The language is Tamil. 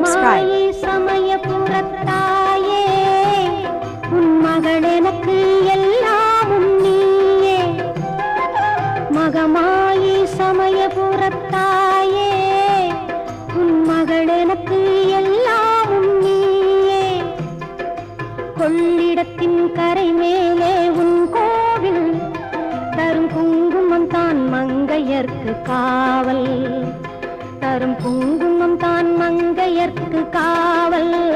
subscribe. சமயபுரத்தாயே உன் மகள் எனக்கு எல்லாம் நீயே. மகமாயி சமயபுரத்தாயே உன் மகள் எனக்கு எல்லாம் நீயே. கொள்ளிடத்தின் கரை மேலே உன் கோவில் தரும் குங்குமம் தான் மங்கையர்க்கு காவல். தரும் குங்குமம் தான் மங்கையர்க்கு காவல்.